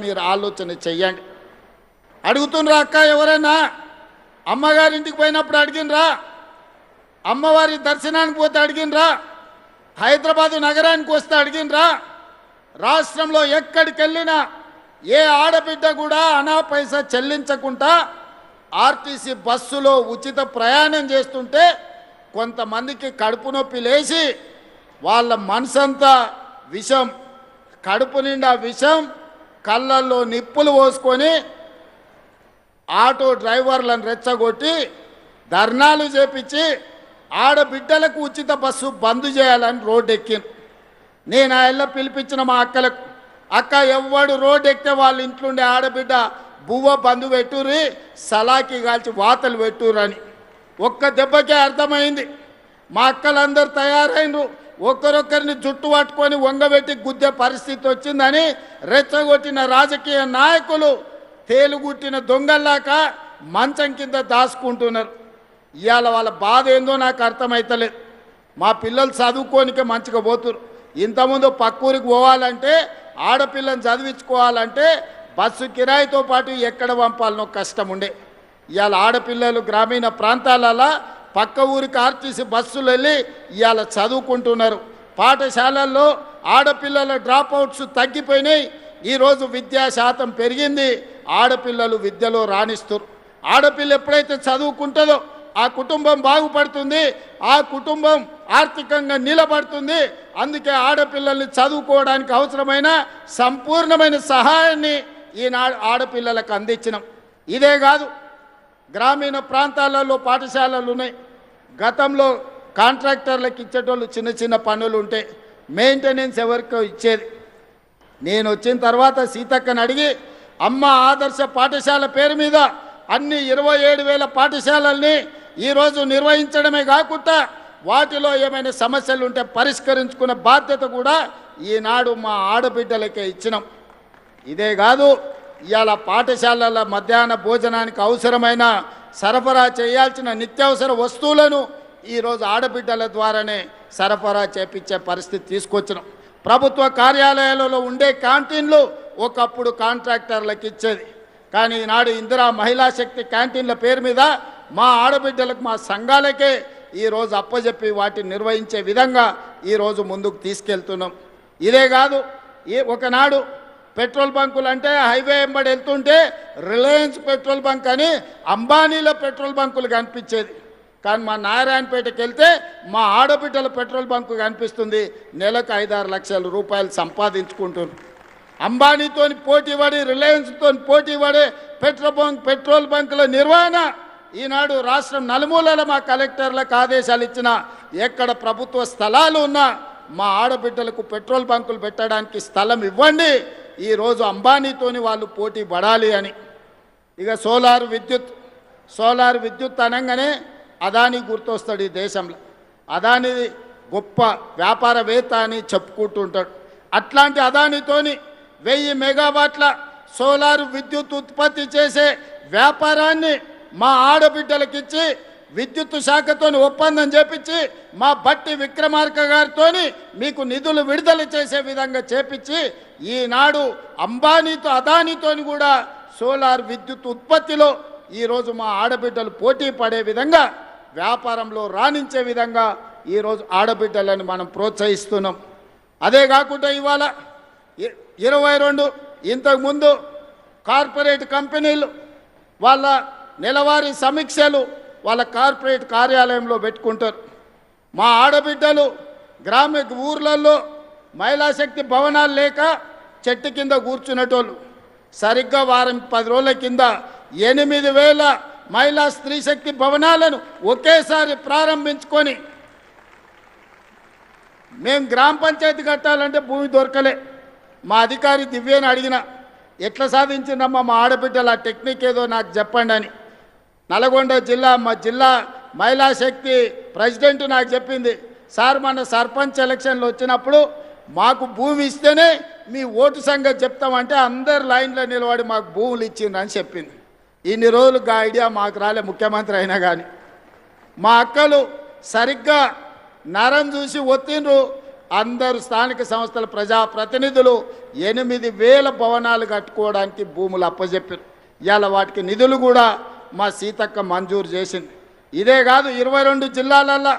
మీరు ఆలోచన చెయ్యండి. అడుగుతుండ్రా అక్క, ఎవరైనా అమ్మగారింటికి పోయినప్పుడు అడిగినరా? అమ్మవారి దర్శనానికి పోతే అడిగినరా? హైదరాబాదు నగరానికి వస్తే అడిగినరా? రాష్ట్రంలో ఎక్కడికి వెళ్ళినా ఏ ఆడబిడ్డ కూడా అనా పైసా చెల్లించకుండా ఆర్టీసీ బస్సులో ఉచిత ప్రయాణం చేస్తుంటే కొంతమందికి కడుపు నొప్పి లేచి వాళ్ళ మనసంతా విషం, కడుపు నిండా విషం, కళ్ళల్లో నిప్పులు పోసుకొని ఆటో డ్రైవర్లను రెచ్చగొట్టి ధర్నాలు చేపించి ఆడబిడ్డలకు ఉచిత బస్సు బంద్ చేయాలని రోడ్డు ఎక్కింది. నేను ఆ ఇళ్ళ పిలిపించిన మా అక్కలకు, అక్క ఎవ్వడు రోడ్డు ఎక్కితే వాళ్ళ ఇంట్లోండే ఆడబిడ్డ బువ్వ బంధు పెట్టుర్రి, సలాకి కాల్చి వాతలు పెట్టుర్రని. ఒక్క దెబ్బకే అర్థమైంది. మా అక్కలందరూ తయారైనరు. ఒక్కరొక్కరిని జుట్టు పట్టుకొని వంగబెట్టి గుద్దే పరిస్థితి వచ్చిందని రెచ్చగొట్టిన రాజకీయ నాయకులు తేలుగుట్టిన దొంగల్లాక మంచం కింద దాచుకుంటున్నారు. ఇవాళ వాళ్ళ బాధ ఏందో నాకు అర్థమవుతలేదు. మా పిల్లలు చదువుకోనికే మంచిగా పోతున్నారు. ఇంతకుముందు పక్కూరికి పోవాలంటే, ఆడపిల్లని చదివించుకోవాలంటే బస్సు కిరాయితో పాటు ఎక్కడ పంపాలనో కష్టం ఉండే. ఇవాళ ఆడపిల్లలు గ్రామీణ ప్రాంతాలలో పక్క ఊరికి ఆర్టీసీ బస్సులు వెళ్ళి ఇవాళ చదువుకుంటున్నారు. పాఠశాలల్లో ఆడపిల్లల డ్రాప్ అవుట్స్ తగ్గిపోయినాయి. ఈరోజు విద్యా శాతం పెరిగింది. ఆడపిల్లలు విద్యలో రాణిస్తారు. ఆడపిల్ల ఎప్పుడైతే చదువుకుంటుందో ఆ కుటుంబం బాగుపడుతుంది, ఆ కుటుంబం ఆర్థికంగా నిలబడుతుంది. అందుకే ఆడపిల్లల్ని చదువుకోవడానికి అవసరమైన సంపూర్ణమైన సహాయాన్ని ఈనాడు ఆడపిల్లలకు అందించినాం. ఇదే కాదు, గ్రామీణ ప్రాంతాలలో పాఠశాలలు ఉన్నాయి. గతంలో కాంట్రాక్టర్లకు ఇచ్చేటోళ్ళు చిన్న చిన్న పనులు ఉంటే మెయింటెనెన్స్ ఎవరికో ఇచ్చేది. నేను వచ్చిన తర్వాత సీతక్కని అడిగి అమ్మ ఆదర్శ పాఠశాల పేరు మీద అన్ని 27,000 పాఠశాలల్ని ఈరోజు నిర్వహించడమే కాకుండా వాటిలో ఏమైనా సమస్యలు ఉంటే పరిష్కరించుకునే బాధ్యత కూడా ఈనాడు మా ఆడబిడ్డలకే ఇచ్చినాం. ఇదే కాదు, ఇవాళ పాఠశాలల మధ్యాహ్న భోజనానికి అవసరమైన సరఫరా చేయాల్సిన నిత్యావసర వస్తువులను ఈరోజు ఆడబిడ్డల ద్వారానే సరఫరా చేపించే పరిస్థితి తీసుకొచ్చినాం. ప్రభుత్వ కార్యాలయాలలో ఉండే క్యాంటీన్లు ఒకప్పుడు కాంట్రాక్టర్లకు ఇచ్చేది. కానీ ఈనాడు ఇందిరా మహిళా శక్తి క్యాంటీన్ల పేరు మీద మా ఆడబిడ్డలకు, మా సంఘాలకే ఈరోజు అప్పజెప్పి వాటిని నిర్వహించే విధంగా ఈరోజు ముందుకు తీసుకెళ్తున్నాం. ఇదే కాదు, ఒకనాడు పెట్రోల్ బంకులు అంటే హైవే వెంబడి వెళ్తుంటే రిలయన్స్ పెట్రోల్ బంక్ అని అంబానీల పెట్రోల్ బంకులు కనిపించేది. కానీ మా నారాయణపేటకి వెళ్తే మా ఆడబిడ్డల పెట్రోల్ బంకు కనిపిస్తుంది. నెలకు 5-6 లక్షల రూపాయలు సంపాదించుకుంటున్నారు. అంబానీతో పోటీ పడి, రిలయన్స్తో పోటీ పడే పెట్రోల్ బంకుల నిర్వహణ ఈనాడు రాష్ట్రం నలుమూలల మా కలెక్టర్లకు ఆదేశాలు ఇచ్చిన, ఎక్కడ ప్రభుత్వ స్థలాలు ఉన్నా మా ఆడబిడ్డలకు పెట్రోల్ బంకులు పెట్టడానికి స్థలం ఇవ్వండి. ఈరోజు అంబానీతోని వాళ్ళు పోటీ పడాలి అని. ఇక సోలార్ విద్యుత్ అనగానే అదానీ గుర్తొస్తాడు ఈ దేశంలో. అదానీ గొప్ప వ్యాపారవేత్త అని చెప్పుకుంటుంటాడు. అట్లాంటి అదానీతోని 1000 మెగావాట్ల సోలార్ విద్యుత్ ఉత్పత్తి చేసే వ్యాపారాన్ని మా ఆడబిడ్డలకిచ్చి విద్యుత్ శాఖతో ఒప్పందం చేపించి మా బట్టి విక్రమార్క గారితో మీకు నిధులు విడుదల చేసే విధంగా చేపించి ఈనాడు అంబానీతో అదానీతోని కూడా సోలార్ విద్యుత్ ఉత్పత్తిలో ఈరోజు మా ఆడబిడ్డలు పోటీ పడే విధంగా, వ్యాపారంలో రాణించే విధంగా ఈరోజు ఆడబిడ్డలను మనం ప్రోత్సహిస్తున్నాం. అదే కాకుండా ఇవాళ 22 ఇంతకుముందు కార్పొరేట్ కంపెనీలు వాళ్ళ నెలవారీ సమీక్షలు వాళ్ళ కార్పొరేట్ కార్యాలయంలో పెట్టుకుంటారు. మా ఆడబిడ్డలు ఊర్లలో మహిళా శక్తి భవనాలు లేక చెట్టు కింద కూర్చునేటోళ్ళు. సరిగ్గా వారం 10 రోజుల కింద 8,000 మహిళా స్త్రీ శక్తి భవనాలను ఒకేసారి ప్రారంభించుకొని, మేము గ్రామ పంచాయతీ కట్టాలంటే భూమి దొరకలే. మా అధికారి దివ్యని అడిగిన, ఎట్లా సాధించిందమ్మా మా ఆడబిడ్డలు, ఆ టెక్నిక్ ఏదో నాకు చెప్పండి అని. నల్గొండ మా జిల్లా మహిళా శక్తి ప్రెసిడెంట్ నాకు చెప్పింది, సార్ మన సర్పంచ్ ఎలక్షన్లు వచ్చినప్పుడు మాకు భూమి ఇస్తేనే మీ ఓటు సంగతి చెప్తామంటే అందరు లైన్లో నిలబడి మాకు భూములు ఇచ్చిండ్రు అని చెప్పింది. ఇన్ని రోజులు ఆ ఐడియా మాకు రాలే, ముఖ్యమంత్రి అయినా కానీ. మా అక్కలు సరిగ్గా నరం చూసి ఒత్తిండ్రు, అందరు స్థానిక సంస్థల ప్రజాప్రతినిధులు 8,000 భవనాలు కట్టుకోవడానికి భూములు అప్పజెప్పారు. ఇవాళ వాటికి నిధులు కూడా మా సీతక్క మంజూరు చేసింది. ఇదే కాదు 22 జిల్లాలల్లో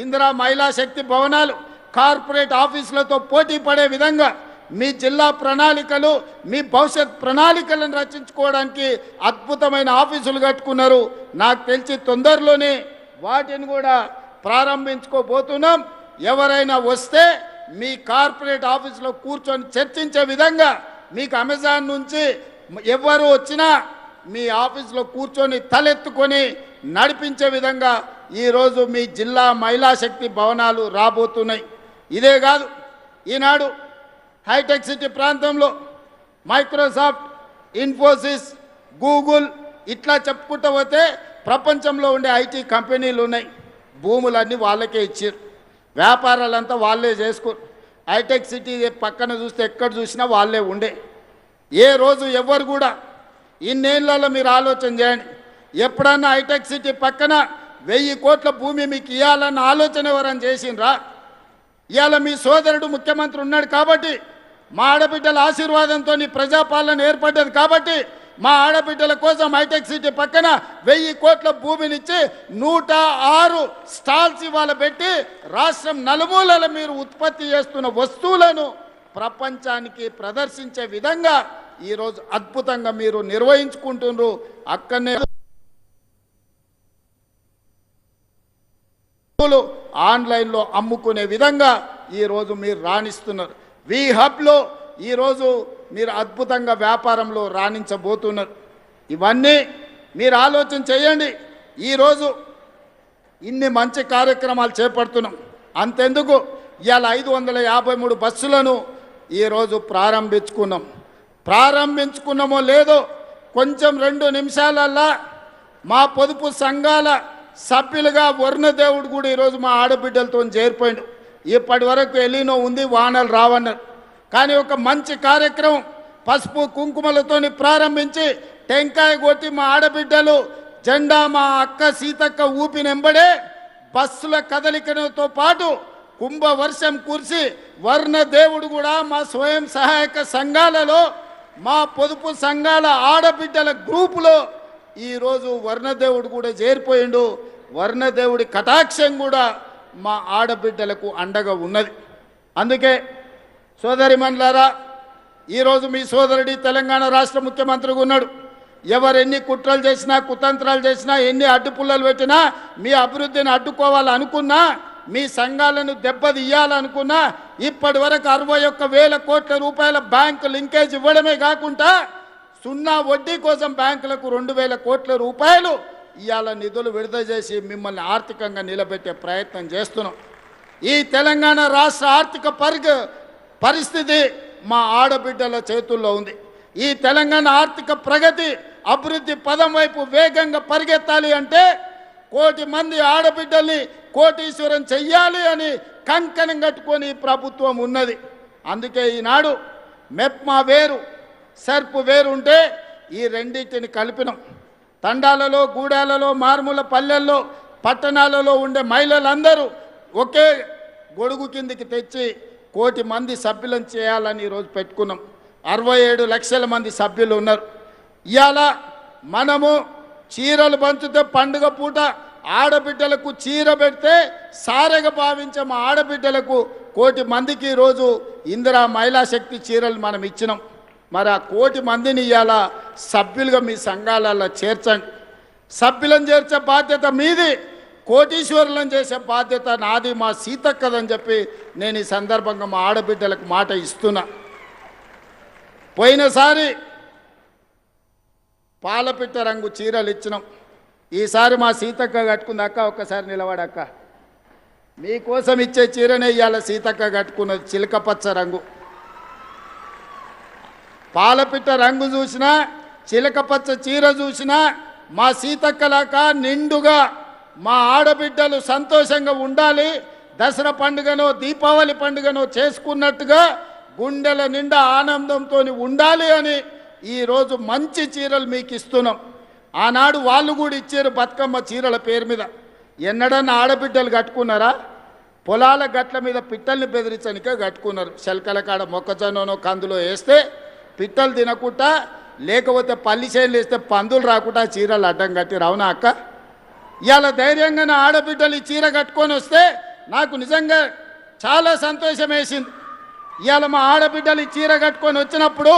ఇందిరా మహిళా శక్తి భవనాలు కార్పొరేట్ ఆఫీసులతో పోటీ పడే విధంగా మీ జిల్లా ప్రణాళికలు మీ భవిష్యత్ ప్రణాళికలను రచించుకోవడానికి అద్భుతమైన ఆఫీసులు కట్టుకున్నారు. నాకు తెలిసి తొందరలోనే వాటిని కూడా ప్రారంభించుకోబోతున్నాం. ఎవరైనా వస్తే మీ కార్పొరేట్ ఆఫీసులో కూర్చొని చర్చించే విధంగా మీకు అమెజాన్ నుంచి ఎవరు వచ్చినా మీ ఆఫీసులో కూర్చొని తలెత్తుకొని నడిపించే విధంగా ఈరోజు మీ జిల్లా మహిళా శక్తి భవనాలు రాబోతున్నాయి. ఇదే కాదు ఈనాడు హైటెక్ సిటీ ప్రాంతంలో మైక్రోసాఫ్ట్, ఇన్ఫోసిస్, గూగుల్ ఇట్లా చెప్పుకుంటూ పోతే ప్రపంచంలో ఉండే ఐటీ కంపెనీలు ఉన్నాయి. భూములన్నీ వాళ్ళకే ఇచ్చారు. వ్యాపారాలంతా వాళ్ళే చేసుకోరు. హైటెక్ సిటీ పక్కన చూస్తే ఎక్కడ చూసినా వాళ్ళే ఉండే. ఏ రోజు ఎవరు కూడా ఇన్నేళ్లలో మీరు ఆలోచన చేయండి, ఎప్పుడన్నా హైటెక్ సిటీ పక్కన 1000 కోట్ల భూమి మీకు ఇవ్వాలన్న ఆలోచన ఎవరైనా చేసిండ్రా? ఇవాళ మీ సోదరుడు ముఖ్యమంత్రి ఉన్నాడు కాబట్టి, మా ఆడబిడ్డల ఆశీర్వాదంతో ప్రజాపాలన ఏర్పడ్డది కాబట్టి మా ఆడబిడ్డల కోసం హైటెక్ సిటీ పక్కన 1000 కోట్ల భూమినిచ్చి 106 స్టాల్స్ ఇవాళ పెట్టి రాష్ట్రం నలుమూలల మీరు ఉత్పత్తి చేస్తున్న వస్తువులను ప్రపంచానికి ప్రదర్శించే విధంగా ఈరోజు అద్భుతంగా మీరు నిర్వహించుకుంటున్నారు. అక్కడనే ఆన్లైన్లో అమ్ముకునే విధంగా ఈరోజు మీరు రాణిస్తున్నారు. వి హబ్లో ఈరోజు మీరు అద్భుతంగా వ్యాపారంలో రాణించబోతున్నారు. ఇవన్నీ మీరు ఆలోచన చేయండి. ఈరోజు ఇన్ని మంచి కార్యక్రమాలు చేపడుతున్నాం. అంతెందుకు ఇవాళ 553 బస్సులను ఈరోజు ప్రారంభించుకున్నామో లేదో కొంచెం 2 నిమిషాలల్లా మా పొదుపు సంఘాల సభ్యులుగా వర్ణదేవుడు కూడా ఈరోజు మా ఆడబిడ్డలతో చేరిపోయిండు. ఇప్పటి వరకు ఎలినో ఉంది, వానలు రావన్నారు. కానీ ఒక మంచి కార్యక్రమం పసుపు కుంకుమలతోని ప్రారంభించి టెంకాయ కొట్టి మా ఆడబిడ్డలు జెండా మా అక్క సీతక్క ఊపినెంబడే బస్సుల కదలికతో పాటు కుంభవర్షం కురిసి వర్ణదేవుడు కూడా మా స్వయం సహాయక సంఘాలలో మా పొదుపు సంఘాల ఆడబిడ్డల గ్రూపులో ఈరోజు వర్ణదేవుడు కూడా చేరిపోయిండు. వర్ణదేవుడి కటాక్షం కూడా మా ఆడబిడ్డలకు అండగా ఉన్నది. అందుకే సోదరిమణులారా, ఈరోజు మీ సోదరుడి తెలంగాణ రాష్ట్ర ముఖ్యమంత్రిగా ఉన్నాడు. ఎవరు ఎన్ని కుట్రలు చేసినా కుతంత్రాలు చేసినా ఎన్ని అడ్డుపుల్లలు పెట్టినా మీ అభివృద్ధిని అడ్డుకోవాలనుకున్నా మీ సంఘాలను దెబ్బతీయాలనుకున్నా ఇప్పటి వరకు 61,000 కోట్ల రూపాయల బ్యాంకు లింకేజ్ ఇవ్వడమే కాకుండా 0 వడ్డీ కోసం బ్యాంకులకు 2,000 కోట్ల రూపాయలు ఇవాళ నిధులు విడుదల చేసి మిమ్మల్ని ఆర్థికంగా నిలబెట్టే ప్రయత్నం చేస్తున్నాం. ఈ తెలంగాణ రాష్ట్ర ఆర్థిక పరిస్థితి మా ఆడబిడ్డల చేతుల్లో ఉంది. ఈ తెలంగాణ ఆర్థిక ప్రగతి అభివృద్ధి పదం వైపు వేగంగా పరిగెత్తాలి అంటే 1 కోటి మంది ఆడబిడ్డల్ని కోటీశ్వరం చెయ్యాలి అని కంకణం కట్టుకొని ప్రభుత్వం ఉన్నది. అందుకే ఈనాడు మెప్మా వేరు సర్పు వేరు ఉంటే ఈ రెండింటిని కలిపినాం. తండాలలో, గూడాలలో, మారుమూల పల్లెల్లో, పట్టణాలలో ఉండే మహిళలందరూ ఒకే గొడుగు కిందికి తెచ్చి 1 కోటి మంది సభ్యులను చేయాలని ఈరోజు పెట్టుకున్నాం. 67 లక్షల మంది సభ్యులు ఉన్నారు. ఇవాళ మనము చీరలు పంచితే పండుగ పూట ఆడబిడ్డలకు చీర పెడితే సారెగా భావించే మా ఆడబిడ్డలకు 1 కోటి మందికి ఈరోజు ఇందిరా మహిళా శక్తి చీరలు మనం ఇచ్చినాం. మరి ఆ 1 కోటి మందిని ఇవాళ సభ్యులుగా మీ సంఘాలలో చేర్చండి. సభ్యులను చేర్చే బాధ్యత మీది, కోటీశ్వరులను చేసే బాధ్యత నాది, మా సీతక్కదని చెప్పి నేను ఈ సందర్భంగా మా ఆడబిడ్డలకు మాట ఇస్తున్నా. పోయినసారి పాలపిట్ట రంగు చీరలు ఇచ్చినాం. ఈసారి మా సీతక్క కట్టుకుంది. అక్క ఒక్కసారి నిలబడక్క, మీకోసం ఇచ్చే చీరనే ఇవాళ సీతక్క కట్టుకున్నది, చిలకపచ్చ రంగు. పాలపిట్ట రంగు చూసినా, చిలకపచ్చ చీర చూసినా మా సీతక్కలాక నిండుగా మా ఆడబిడ్డలు సంతోషంగా ఉండాలి, దసరా పండుగనో దీపావళి పండుగనో చేసుకున్నట్టుగా గుండెల నిండా ఆనందంతో ఉండాలి అని ఈరోజు మంచి చీరలు మీకు ఇస్తున్నాం. ఆనాడు వాళ్ళు కూడా ఇచ్చారు బతుకమ్మ చీరల పేరు మీద. ఎన్నడన్నా ఆడబిడ్డలు కట్టుకున్నారా? పొలాల గట్ల మీద పిట్టల్ని బెదిరించనికే కట్టుకున్నారు. శల్కల కాడ మొక్కజొన్ననో కందులో వేస్తే పిట్టలు తినకుండా, లేకపోతే పల్లి చేనులు వేస్తే పందులు రాకుండా చీరలు అడ్డం కట్టి రావునా అక్క? ఇవాళ ధైర్యంగా నా ఆడబిడ్డలు ఈ చీర కట్టుకొని వస్తే నాకు నిజంగా చాలా సంతోషం వేసింది. ఇవాళ మా ఆడబిడ్డలు ఈ చీర కట్టుకొని వచ్చినప్పుడు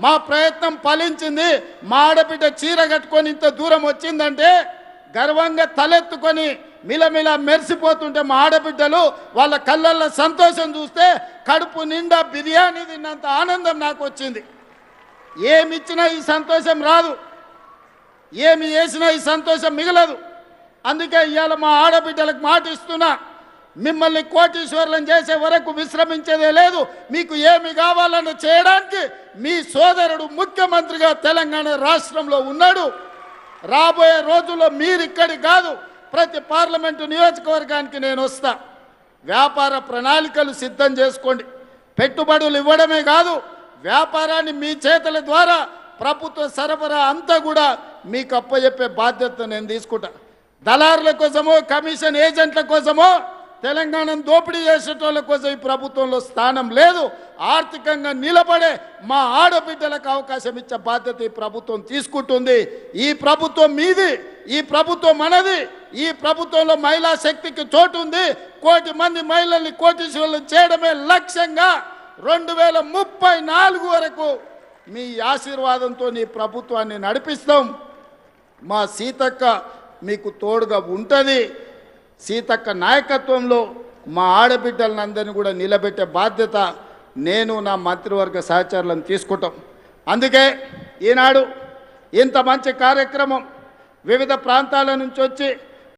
మా ప్రయత్నం ఫలించింది. మా ఆడబిడ్డ చీర కట్టుకొని ఇంత దూరం వచ్చిందంటే గర్వంగా తలెత్తుకొని మిలమిల మెరిసిపోతుంటే మా ఆడబిడ్డలు వాళ్ళ కళ్ళల్లో సంతోషం చూస్తే కడుపు నిండా బిర్యానీ తిన్నంత ఆనందం నాకు వచ్చింది. ఏమి ఇచ్చినా ఈ సంతోషం రాదు, ఏమి వేసినా ఈ సంతోషం మిగలదు. అందుకే ఇవాళ మా ఆడబిడ్డలకు మాట ఇస్తున్నా, మిమ్మల్ని కోటీశ్వరులను చేసే వరకు విశ్రమించేదే లేదు. మీకు ఏమి కావాలని చేయడానికి మీ సోదరుడు ముఖ్యమంత్రిగా తెలంగాణ రాష్ట్రంలో ఉన్నాడు. రాబోయే రోజుల్లో మీరు ఇక్కడి కాదు, ప్రతి పార్లమెంటు నియోజకవర్గానికి నేను వస్తా. వ్యాపార ప్రణాళికలు సిద్ధం చేసుకోండి. పెట్టుబడులు ఇవ్వడమే కాదు, వ్యాపారాన్ని మీ చేతుల ద్వారా ప్రభుత్వ సరఫరా అంతా కూడా మీకు అప్పచెప్పే బాధ్యత నేను తీసుకుంటా. దళారుల కోసమో కమిషన్ ఏజెంట్ల కోసమో తెలంగాణను దోపిడీ చేసేటోళ్ళ కోసం ఈ ప్రభుత్వంలో స్థానం లేదు. ఆర్థికంగా నిలబడే మా ఆడబిడ్డలకు అవకాశం ఇచ్చే బాధ్యత ఈ ప్రభుత్వం తీసుకుంటుంది. ఈ ప్రభుత్వం మీది, ఈ ప్రభుత్వం మనది. ఈ ప్రభుత్వంలో మహిళా శక్తికి చోటు ఉంది. 1 కోటి మంది మహిళల్ని కోటీశ్వరులు చేయడమే లక్ష్యంగా 2034 వరకు మీ ఆశీర్వాదంతో ఈ ప్రభుత్వాన్ని నడిపిస్తాం. మా సీతక్క మీకు తోడుగా ఉంటుంది. సీతక్క నాయకత్వంలో మా ఆడబిడ్డలందరినీ కూడా నిలబెట్టే బాధ్యత నేను నా మంత్రివర్గ సహచరులను తీసుకుంటాం. అందుకే ఈనాడు ఇంత మంచి కార్యక్రమం వివిధ ప్రాంతాల నుంచి వచ్చి